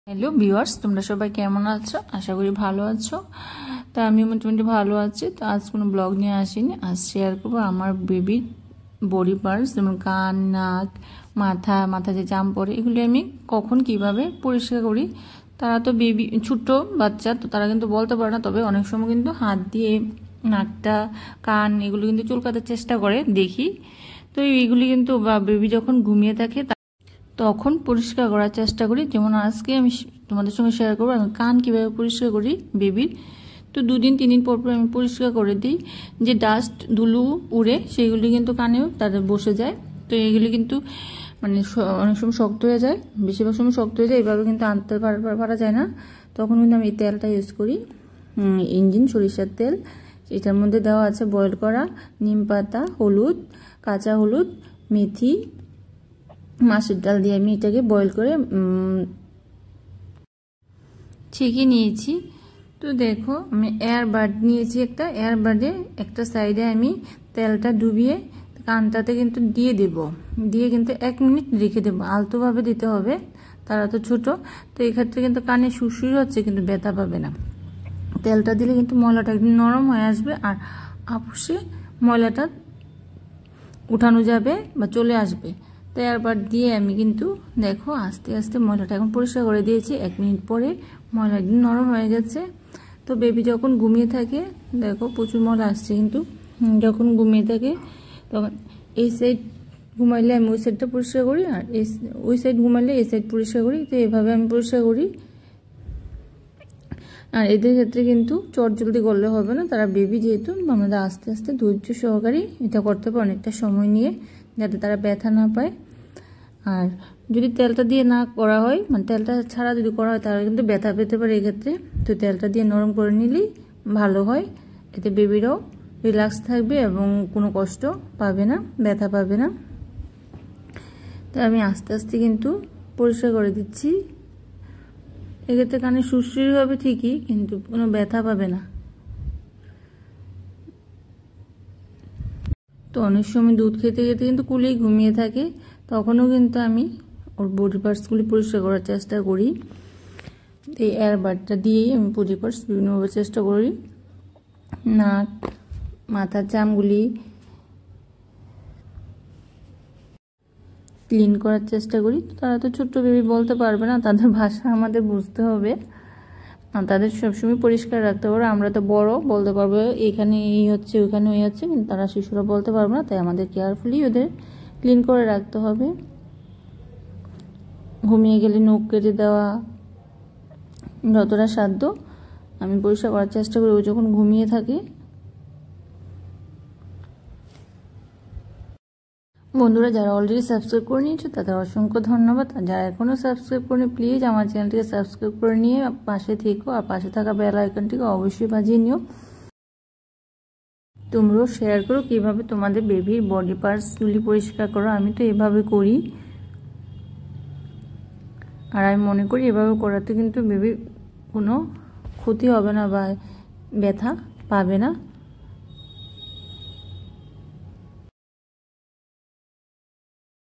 Hello viewers, তোমরা সবাই কেমন আছো? আশা করি ভালো আছো। তো আমি মোটামুটি ভালো আছি। তো আজ কোনো ব্লগ নিয়ে আসিনি, আজ শেয়ার করবো আমার বেবির বডি পার্টস, যেমন কান, নাক, মাথা যে জাম পড়ে, এগুলি আমি কখন কিভাবে পরিষ্কার করি। তারা তো বেবি, ছোট্ট বাচ্চা, তো তারা কিন্তু বলতে পারে না, তবে অনেক সময় কিন্তু হাত দিয়ে নাকটা, কান এগুলো কিন্তু চুলকাতে চেষ্টা করে দেখি। তো এইগুলি কিন্তু বেবি যখন ঘুমিয়ে থাকে তখন পরিষ্কার করার চেষ্টা করি। যেমন আজকে আমি তোমাদের সঙ্গে শেয়ার করবো আমি কান কীভাবে পরিষ্কার করি বেবির। তো 2-3 দিন পর আমি পরিষ্কার করে দিই। যে ডাস্ট ধুলো উড়ে সেগুলি কিন্তু কানেও তাদের বসে যায়। তো এগুলি কিন্তু মানে অনেক সময় শক্ত হয়ে যায়, বেশিরভাগ সময় শক্ত হয়ে যায়, এভাবে কিন্তু আনতে পারা যায় না। তখন কিন্তু আমি এই তেলটা ইউজ করি, ইঞ্জিন সরিষার তেল। এটার মধ্যে দেওয়া আছে বয়েল করা নিম পাতা, হলুদ, কাঁচা হলুদ, মেথি, মাছের ডাল দিয়ে আমি এটাকে বয়েল করে ছেঁকে নিয়েছি। তো দেখো আমি এয়ার বাড নিয়েছি, একটা এয়ার বাডে একটা সাইডে আমি তেলটা ডুবিয়ে কানটাতে কিন্তু দিয়ে দেব, দিয়ে কিন্তু 1 মিনিট রেখে দেবো। আলতোভাবে দিতে হবে, তারা তো ছোট। তো এক্ষেত্রে কিন্তু কানে সুরসুরি হচ্ছে, কিন্তু ব্যথা পাবে না। তেলটা দিলে কিন্তু ময়লাটা একদম নরম হয়ে আসবে, আর আপুসে ময়লাটা উঠানো যাবে বা চলে আসবে। তো এয়ারবাড দিয়ে আমি কিন্তু দেখো আস্তে আস্তে ময়লাটা এখন পরিষ্কার করে দিয়েছি। 1 মিনিট পরে ময়লা একদম নরম হয়ে গেছে। তো বেবি যখন ঘুমিয়ে থাকে, দেখো প্রচুর ময়লা আসছে, কিন্তু যখন ঘুমিয়ে থাকে তখন এই সাইড ঘুমাইলে আমি ওই সাইডটা পরিষ্কার করি, আর ওই সাইড ঘুমাইলে এই সাইড পরিষ্কার করি। তো এভাবে আমি পরিষ্কার করি। আর এদের ক্ষেত্রে কিন্তু চট জলদি করলে হবে না, তারা বেবি যেহেতু, আমাদের আস্তে আস্তে ধৈর্য সহকারে এটা করতে হবে, অনেকটা সময় নিয়ে, যাতে তারা ব্যথা না পায়। আর যদি তেলটা দিয়ে না করা হয়, মানে তেলটা ছাড়া যদি করা হয়, তাহলে কিন্তু ব্যথা পেতে পারে এক্ষেত্রে। তো তেলটা দিয়ে নরম করে নিলেই ভালো হয়, এতে বেবিরাও রিল্যাক্স থাকবে এবং কোনো কষ্ট পাবে না, ব্যথা পাবে না। তো আমি আস্তে আস্তে কিন্তু পরিষ্কার করে দিচ্ছি। এক্ষেত্রে কানে সুরসুরি হবে ঠিকই, কিন্তু কোনো ব্যথা পাবে না। তো অনেক সময় দুধ খেতে খেতে কিন্তু কুলেই ঘুমিয়ে থাকে, তখনও কিন্তু আমি ওর বডি পার্টসগুলি পরিষ্কার করার চেষ্টা করি। এই এয়ারবাডটা দিয়েই আমি বডি পার্টস বিভিন্নভাবে চেষ্টা করি, নাক, মাথার চামগুলি ক্লিন করার চেষ্টা করি। তারা তো ছোট্ট বেবি, বলতে পারবে না, তাদের ভাষা আমাদের বুঝতে হবে। তাদের সবসময় পরিষ্কার রাখতে পারবো, আমরা তো বড়, বলতে পারবো এখানে এই হচ্ছে ওখানে ওই হচ্ছে, কিন্তু তারা শিশুরা বলতে পারবে না। তাই আমাদের কেয়ারফুলি ওদের ক্লিন করে রাখতে হবে। ঘুমিয়ে গেলে নখ কেটে দেওয়া, যতটা সাধ্য আমি পরিষ্কার করার চেষ্টা করি ও যখন ঘুমিয়ে থাকে। বন্ধুরা যারা অলরেডি সাবস্ক্রাইব করে নিয়েছো তাদের অসংখ্য ধন্যবাদ। আর যারা এখনও সাবস্ক্রাইব করেনি, প্লিজ আমার চ্যানেলটিকে সাবস্ক্রাইব করে নিয়ে পাশে থেকো, আর পাশে থাকা বেল আইকনটিকে অবশ্যই বাজিয়ে নিও। তোমরাও শেয়ার করো কীভাবে তোমাদের বেবির বডি পার্টসগুলি পরিষ্কার করো। আমি তো এভাবে করি, আর আমি মনে করি এভাবে করাতে কিন্তু বেবির কোনো ক্ষতি হবে না বা ব্যথা পাবে না।